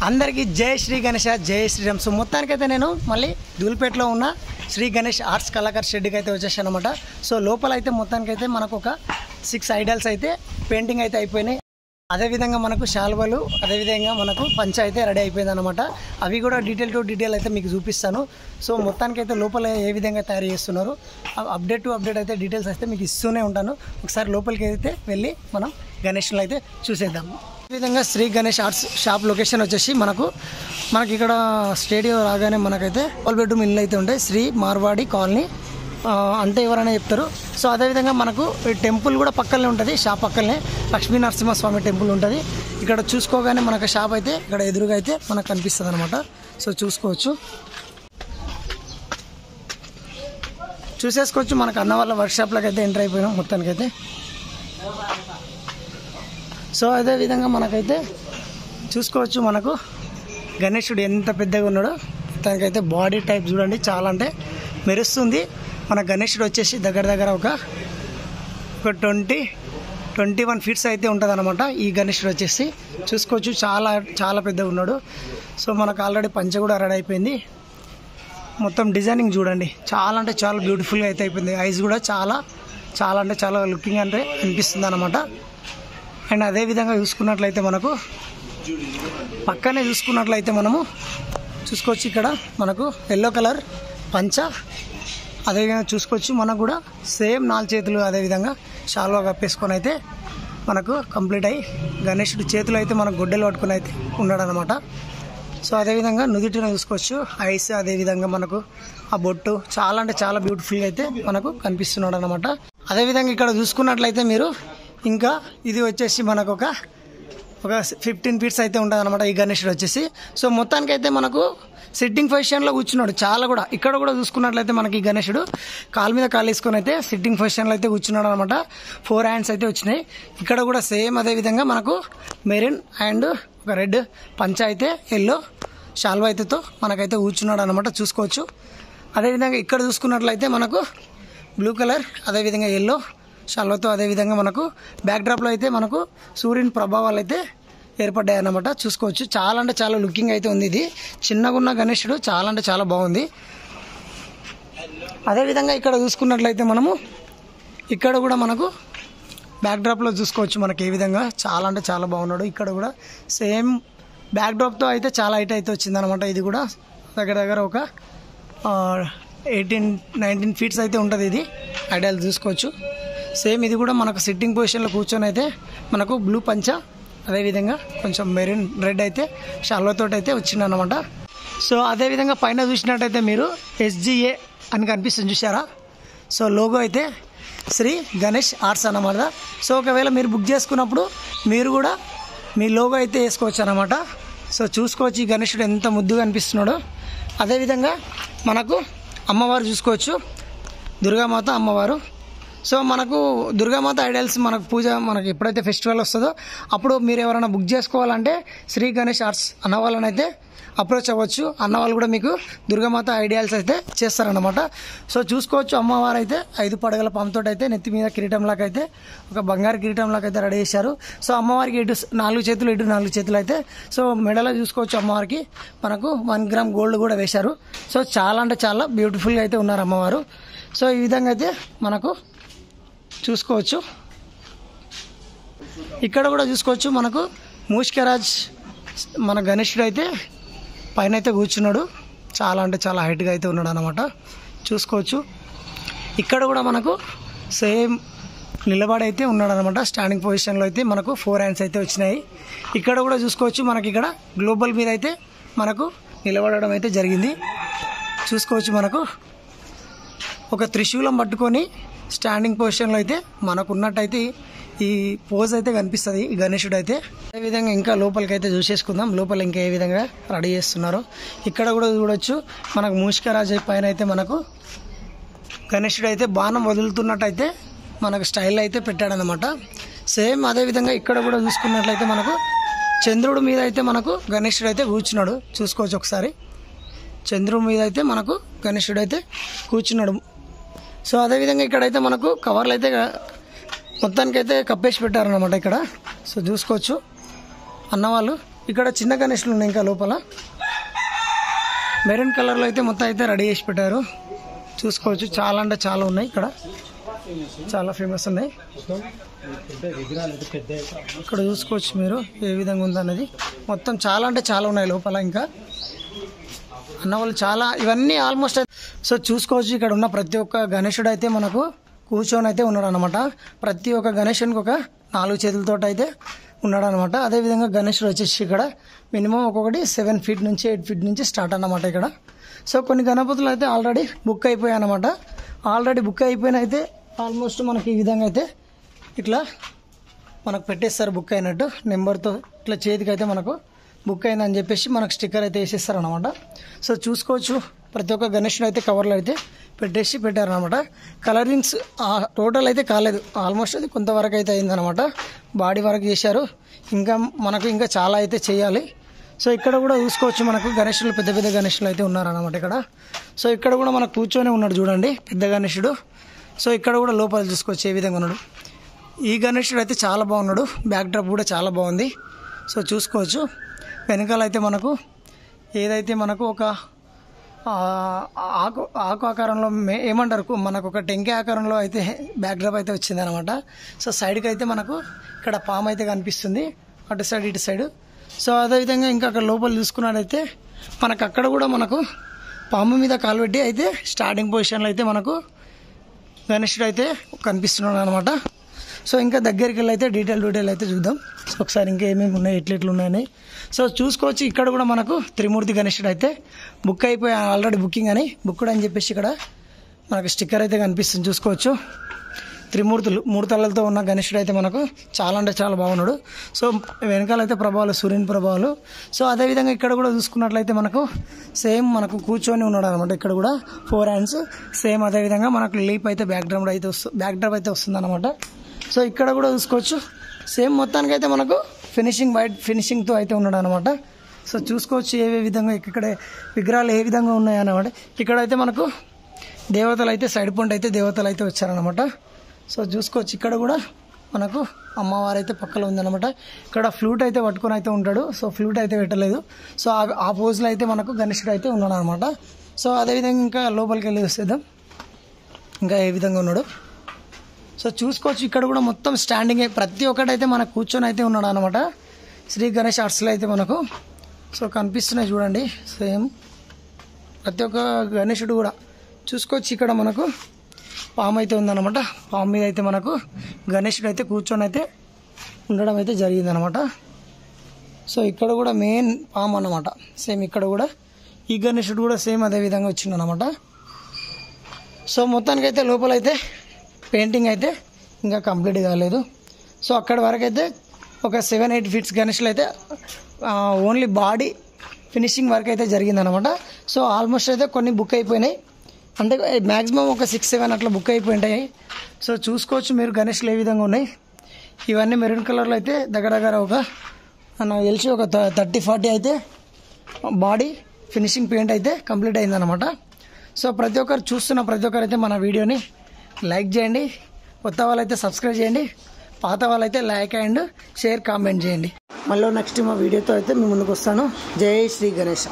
అందరికీ జై శ్రీ గణేష్ జై శ్రీరామ్. సో మొత్తానికైతే నేను మళ్ళీ ధూల్పేటలో ఉన్న శ్రీ గణేష్ ఆర్ట్స్ కళాకార్ షెడ్కి అయితే వచ్చేసాను అనమాట. సో లోపల అయితే మొత్తానికైతే మనకు ఒక 6 ఐడల్స్ అయితే పెయింటింగ్ అయితే అయిపోయినాయి. అదేవిధంగా మనకు శాల్వలు, అదేవిధంగా మనకు పంచ అయితే రెడీ అయిపోయింది అనమాట. అవి కూడా డీటెయిల్ టు డీటెయిల్ అయితే మీకు చూపిస్తాను. సో మొత్తానికైతే లోపల ఏ విధంగా తయారు చేస్తున్నారు అప్డేట్ టు అప్డేట్ అయితే డీటెయిల్స్ అయితే మీకు ఇస్తూనే ఉంటాను. ఒకసారి లోపలికి అయితే వెళ్ళి మనం గణేష్ని అయితే చూసేద్దాం. ఈ విధంగా Shri Ganesh arts shop location వచ్చేసి మనకి ఇక్కడ స్టేడియం రాగానే మనకైతే 12 బెడ్రూమ్ ఇల్లు అయితే ఉంటాయి. శ్రీ మార్వాడి కాలనీ అంటే ఎవరైనా చెప్తారు. సో అదేవిధంగా మనకు టెంపుల్ కూడా పక్కనే ఉంటుంది. షాప్ పక్కనే లక్ష్మీ నరసింహస్వామి టెంపుల్ ఉంటుంది. ఇక్కడ చూసుకోగానే మనకు షాప్ అయితే ఇక్కడ ఎదురుగా అయితే మనకు కనిపిస్తుంది అనమాట. సో చూసేసుకోవచ్చు. మనకు అన్న వాళ్ళ వర్క్షాప్లోకి అయితే ఎంటర్ అయిపోయినాం మొత్తానికైతే. సో అదేవిధంగా మనకైతే చూసుకోవచ్చు, మనకు గణేశుడు ఎంత పెద్దగా ఉన్నాడో. దానికైతే బాడీ టైప్ చూడండి, చాలా అంటే మెరుస్తుంది. మన గణేశుడు వచ్చేసి దగ్గర ఒక 21 ఫీట్స్ అయితే ఉంటుంది అనమాట. ఈ గణేశుడు వచ్చేసి చూసుకోవచ్చు, చాలా పెద్దగా ఉన్నాడు. సో మనకు ఆల్రెడీ పంచ కూడా రెడీ అయిపోయింది. మొత్తం డిజైనింగ్ చూడండి, చాలా అంటే చాలా బ్యూటిఫుల్గా అయితే అయిపోయింది. ఐస్ కూడా చాలా అంటే చాలా లుకింగ్ అంటే అనిపిస్తుంది అనమాట. అండ్ అదేవిధంగా చూసుకున్నట్లయితే మనకు పక్కనే చూసుకున్నట్లయితే మనము చూసుకోవచ్చు, ఇక్కడ మనకు ఎల్లో కలర్ పంచ, అదేవిధంగా చూసుకోవచ్చు మనకు కూడా సేమ్ 4 చేతులు అదేవిధంగా షాల్వా కప్పేసుకొని అయితే మనకు కంప్లీట్ అయ్యి గణేశుడి చేతులు అయితే మనకు గుడ్డలు పట్టుకుని అయితే ఉన్నాడు అనమాట. సో అదేవిధంగా నుదిటిన చూసుకోవచ్చు ఐస్, అదేవిధంగా మనకు ఆ బొట్టు చాలా అంటే చాలా బ్యూటిఫుల్గా అయితే మనకు కనిపిస్తున్నాడు అనమాట. అదేవిధంగా ఇక్కడ చూసుకున్నట్లయితే మీరు ఇంకా ఇది వచ్చేసి మనకు ఒక 15 ఫీట్స్ అయితే ఉంటుంది అనమాట ఈ గణేశుడు వచ్చేసి. సో మొత్తానికైతే మనకు సిట్టింగ్ పొజిషన్లో కూర్చున్నాడు. చాలా కూడా ఇక్కడ కూడా చూసుకున్నట్లయితే మనకి ఈ గణేశుడు కాలు మీద కాలు వేసుకొని అయితే సిట్టింగ్ పొజిషన్లో అయితే కూర్చున్నాడు అనమాట. 4 హ్యాండ్స్ అయితే వచ్చినాయి. ఇక్కడ కూడా సేమ్ అదేవిధంగా మనకు మెరూన్ అండ్ ఒక రెడ్ పంచ అయితే ఎల్లో షాల్వా అయితేతో మనకైతే కూర్చున్నాడు అనమాట. చూసుకోవచ్చు. అదేవిధంగా ఇక్కడ చూసుకున్నట్లయితే మనకు బ్లూ కలర్ అదేవిధంగా ఎల్లో షాల్వాతో అదేవిధంగా మనకు బ్యాక్ డ్రాప్లో అయితే మనకు సూర్యుని ప్రభావాలు అయితే ఏర్పడ్డాయి అన్నమాట. చూసుకోవచ్చు, చాలా అంటే చాలా లుకింగ్ అయితే ఉంది. ఇది చిన్నగా ఉన్న గణేశుడు చాలా అంటే చాలా బాగుంది. అదేవిధంగా ఇక్కడ చూసుకున్నట్లయితే మనము ఇక్కడ కూడా మనకు బ్యాక్ డ్రాప్లో చూసుకోవచ్చు మనకి ఏ విధంగా చాలా అంటే చాలా బాగున్నాడు. ఇక్కడ కూడా సేమ్ బ్యాక్ డ్రాప్తో అయితే చాలా హైట్ అయితే వచ్చిందనమాట. ఇది కూడా దగ్గర ఒక 18-19 ఫీట్స్ అయితే ఉంటుంది ఇది ఐడియల్. చూసుకోవచ్చు సేమ్ ఇది కూడా మనకు సిట్టింగ్ పొజిషన్లో కూర్చొని అయితే మనకు బ్లూ పంచ అదేవిధంగా కొంచెం మెరూన్ రెడ్ అయితే షాల్వాతో అయితే వచ్చిందన్నమాట. సో అదేవిధంగా పైన చూసినట్టయితే మీరు SGA అని కనిపిస్తుంది చూసారా. సో లోగో అయితే శ్రీ గణేష్ ఆర్ట్స్ అన్నమాట. సో ఒకవేళ మీరు బుక్ చేసుకున్నప్పుడు మీరు కూడా మీ లోగో అయితే వేసుకోవచ్చు అన్నమాట. సో చూసుకోవచ్చు ఈ గణేశుడు ఎంత ముద్దుగా అనిపిస్తున్నాడో. అదేవిధంగా మనకు అమ్మవారు చూసుకోవచ్చు, దుర్గామాత అమ్మవారు. సో మనకు దుర్గామాత ఐడల్స్ మనకు పూజ మనకు ఎప్పుడైతే ఫెస్టివల్ వస్తుందో అప్పుడు మీరు ఎవరైనా బుక్ చేసుకోవాలంటే శ్రీ గణేష్ ఆర్ట్స్ అన్న వాళ్ళని అయితే అప్రోచ్ అవ్వచ్చు. అన్న వాళ్ళు కూడా మీకు దుర్గామాత ఐడియాల్స్ అయితే చేస్తారనమాట. సో చూసుకోవచ్చు అమ్మవారు అయితే 5 పడగల పాముతో అయితే నెత్తి మీద కిరీటంలాగా అయితే ఒక బంగారు కిరీటంలాగా అయితే రెడీ చేశారు. సో అమ్మవారికి ఇటు 4 చేతులు ఇటు 4 చేతులు అయితే. సో మెడలో చూసుకోవచ్చు అమ్మవారికి మనకు 1 గ్రామ్ గోల్డ్ కూడా వేశారు. సో చాలా అంటే చాలా బ్యూటిఫుల్గా అయితే ఉన్నారు అమ్మవారు. సో ఈ విధంగా అయితే మనకు చూసుకోవచ్చు. ఇక్కడ కూడా చూసుకోవచ్చు మనకు మూషికరాజ్ మన గణేశుడు అయితే పైన అయితే కూర్చున్నాడు. చాలా అంటే చాలా హైట్గా అయితే ఉన్నాడు అనమాట. చూసుకోవచ్చు ఇక్కడ కూడా మనకు సేమ్ నిలబడైతే ఉన్నాడు అనమాట. స్టాండింగ్ పొజిషన్లో అయితే మనకు 4 హ్యాండ్స్ అయితే వచ్చినాయి. ఇక్కడ కూడా చూసుకోవచ్చు మనకి ఇక్కడ గ్లోబల్ మీద అయితే మనకు నిలబడడం అయితే జరిగింది. చూసుకోవచ్చు మనకు ఒక త్రిశూలం పట్టుకొని స్టాండింగ్ పొజిషన్లో అయితే మనకు ఉన్నట్టయితే ఈ పోజ్ అయితే కనిపిస్తుంది ఈ గణేశుడు అయితే. అదేవిధంగా ఇంకా లోపలికి అయితే చూసేసుకుందాం లోపల ఇంకా ఏ విధంగా రెడీ చేస్తున్నారో. ఇక్కడ కూడా చూడొచ్చు మనకు మూషికరాజు పైన అయితే మనకు గణేశుడు అయితే బాణం వదులుతున్నట్టయితే మనకు స్టైల్ అయితే పెట్టాడనమాట. సేమ్ అదేవిధంగా ఇక్కడ కూడా చూసుకున్నట్లయితే మనకు చంద్రుడి మీద అయితే మనకు గణేశుడు అయితే కూర్చున్నాడు. చూసుకోవచ్చు ఒకసారి చంద్రుడి మీద అయితే మనకు గణేశుడు అయితే కూర్చున్నాడు. సో అదేవిధంగా ఇక్కడైతే మనకు కవర్లు అయితే మొత్తానికైతే కప్పేసి పెట్టారనమాట ఇక్కడ. సో చూసుకోవచ్చు అన్నవాళ్ళు ఇక్కడ చిన్న గణేష్లు ఉన్నాయి ఇంకా లోపల. మెరూన్ కలర్లో అయితే మొత్తం అయితే రెడీ చేసి పెట్టారు. చూసుకోవచ్చు, చాలా అంటే చాలా ఉన్నాయి ఇక్కడ, చాలా ఫేమస్ ఉన్నాయి. ఇక్కడ చూసుకోవచ్చు మీరు ఏ విధంగా ఉందన్నది. మొత్తం చాలా అంటే చాలా ఉన్నాయి లోపల. ఇంకా అన్నవాళ్ళు చాలా ఇవన్నీ ఆల్మోస్ట్. సో చూసుకోవచ్చు, ఇక్కడ ఉన్న ప్రతి ఒక్క గణేశుడు అయితే మనకు కూర్చొని అయితే ఉన్నాడు అనమాట. ప్రతి ఒక్క గణేశునికి ఒక 4 చేతులతో అయితే ఉన్నాడు అనమాట. అదేవిధంగా గణేశుడు వచ్చేసి ఇక్కడ మినిమం ఒక్కొక్కటి 7 feet నుంచి 8 feet నుంచి స్టార్ట్ అన్నమాట ఇక్కడ. సో కొన్ని గణపతులు అయితే ఆల్రెడీ బుక్ అయిపోయాయి అనమాట. ఆల్రెడీ బుక్ అయిపోయిన అయితే ఆల్మోస్ట్ మనకి ఈ విధంగా అయితే ఇట్లా మనకు పెట్టేస్తారు బుక్ అయినట్టు నెంబర్తో. ఇట్లా చేతికి అయితే మనకు బుక్ అయిందని చెప్పేసి మనకు స్టిక్కర్ అయితే వేసేస్తారు అనమాట. సో చూసుకోవచ్చు, ప్రతి ఒక్క గణేశుడు అయితే కవర్లో అయితే పెట్టేసి పెట్టారనమాట. కలరింగ్స్ టోటల్ అయితే కాలేదు, ఆల్మోస్ట్ అది కొంతవరకు అయితే అయిందనమాట. బాడీ వరకు చేశారు, ఇంకా చాలా అయితే చేయాలి. సో ఇక్కడ కూడా చూసుకోవచ్చు, మనకు గణేశులు పెద్ద పెద్ద గణేశులు అయితే ఉన్నారనమాట ఇక్కడ. సో ఇక్కడ కూడా మనకు కూర్చొని ఉన్నాడు చూడండి పెద్ద గణేశుడు. సో ఇక్కడ కూడా లోపల చూసుకోవచ్చు ఏ విధంగా ఉన్నాడు. ఈ గణేశుడు అయితే చాలా బాగున్నాడు, బ్యాక్ డ్రాప్ కూడా చాలా బాగుంది. సో చూసుకోవచ్చు, వెనకాల అయితే మనకు ఏదైతే మనకు ఒక ఆకు ఆకారంలో ఏమంటారు, మనకు ఒక టెంకాయ ఆకారంలో అయితే బ్యాక్ డ్రాప్ అయితే వచ్చింది అనమాట. సో సైడ్కి అయితే మనకు ఇక్కడ పాము అయితే కనిపిస్తుంది, అటు సైడ్ ఇటు సైడ్. సో అదేవిధంగా ఇంకా అక్కడ లోపల చూసుకున్నట్టయితే మనకు అక్కడ కూడా మనకు పాము మీద కాలు పెట్టి అయితే స్టార్టింగ్ పొజిషన్లో అయితే మనకు గణేశుడు అయితే కనిపిస్తున్నాడు అనమాట. సో ఇంకా దగ్గరికి వెళ్ళి అయితే డీటెయిల్ అయితే చూద్దాం ఒకసారి, ఇంకా ఏమేమి ఉన్నాయి ఎట్లెట్లు ఉన్నాయని. సో చూసుకోవచ్చు, ఇక్కడ కూడా మనకు త్రిమూర్తి గణేశుడు అయితే బుక్ అయిపోయి ఆల్రెడీ బుకింగ్ అని బుక్డ్ అని చెప్పేసి ఇక్కడ మనకు స్టిక్కర్ అయితే కనిపిస్తుంది. చూసుకోవచ్చు, త్రిమూర్తులు 3 తలలతో ఉన్న గణేశుడు అయితే మనకు చాలా అంటే చాలా బాగున్నాడు. సో వెనకాలైతే ప్రభావాలు, సూర్యుని ప్రభావాలు. సో అదేవిధంగా ఇక్కడ కూడా చూసుకున్నట్లయితే మనకు సేమ్ మనకు కూర్చొని ఉన్నాడు అనమాట. ఇక్కడ కూడా 4 hands సేమ్. అదేవిధంగా మనకు లీప్ అయితే బ్యాక్ డ్రాప్ అయితే వస్తుంది అనమాట. సో ఇక్కడ కూడా చూసుకోవచ్చు, సేమ్ మొత్తానికి అయితే మనకు వైట్ ఫినిషింగ్తో అయితే ఉన్నాడు అనమాట. సో చూసుకోవచ్చు ఏ విధంగా ఇక్కడ విగ్రహాలు ఏ విధంగా ఉన్నాయి అన్నమాట. ఇక్కడైతే మనకు దేవతలు అయితే సైడ్ పాయింట్ అయితే దేవతలు అయితే వచ్చారనమాట. సో చూసుకోవచ్చు, ఇక్కడ కూడా మనకు అమ్మవారు అయితే పక్కలో ఉందన్నమాట. ఇక్కడ ఫ్లూట్ అయితే పట్టుకొని అయితే ఉంటాడు. సో ఫ్లూట్ అయితే పెట్టలేదు. సో ఆ పోజ్లో అయితే మనకు గణేశుడు అయితే ఉన్నాడు అనమాట. సో అదేవిధంగా ఇంకా లోపలికి వెళ్ళి వస్తేద్దాం ఇంకా ఏ విధంగా ఉన్నాడు. సో చూసుకోవచ్చు, ఇక్కడ కూడా మొత్తం స్టాండింగ్ ప్రతి ఒక్కటైతే మనకు కూర్చొని అయితే ఉన్నాడు అనమాట. శ్రీ గణేష్ ఆర్ట్స్లో అయితే మనకు సో కనిపిస్తున్నాయి చూడండి. సేమ్ ప్రతి ఒక్క గణేశుడు కూడా చూసుకోవచ్చు. ఇక్కడ మనకు పాము అయితే ఉందన్నమాట. పాము మీద అయితే మనకు గణేశుడు అయితే కూర్చొని అయితే ఉండడం అయితే జరిగిందనమాట. సో ఇక్కడ కూడా మెయిన్ పాము అన్నమాట. సేమ్ ఇక్కడ కూడా ఈ గణేశుడు కూడా సేమ్ అదే విధంగా వచ్చిందనమాట. సో మొత్తానికైతే లోపలైతే పెయింటింగ్ అయితే ఇంకా కంప్లీట్ కాలేదు. సో అక్కడి వరకు అయితే ఒక 7-8 feet గణేశులు అయితే ఓన్లీ బాడీ ఫినిషింగ్ వర్క్ అయితే జరిగిందనమాట. సో ఆల్మోస్ట్ అయితే కొన్ని బుక్ అయిపోయినాయి, అంటే మ్యాక్సిమం ఒక 6-7 అట్లా బుక్ అయిపోయింటాయి. సో చూసుకోవచ్చు మీరు గణేశులు ఏ విధంగా ఉన్నాయి. ఇవన్నీ మెరూన్ కలర్లో అయితే దగ్గర ఒక నాకు తెలిసి ఒక 30-40 అయితే బాడీ ఫినిషింగ్ పెయింట్ అయితే కంప్లీట్ అయిందనమాట. సో ప్రతి ఒక్కరు చూస్తున్న ప్రతి ఒక్కరు అయితే మన వీడియోని లైక్ చేయండి, కొత్త వాళ్ళైతే సబ్స్క్రైబ్ చేయండి, పాత వాళ్ళైతే లైక్ అండ్ షేర్ కామెంట్ చేయండి. మళ్ళీ నెక్స్ట్ మా వీడియోతో అయితే మీ ముందుకు వస్తాను. జై శ్రీ గణేశ.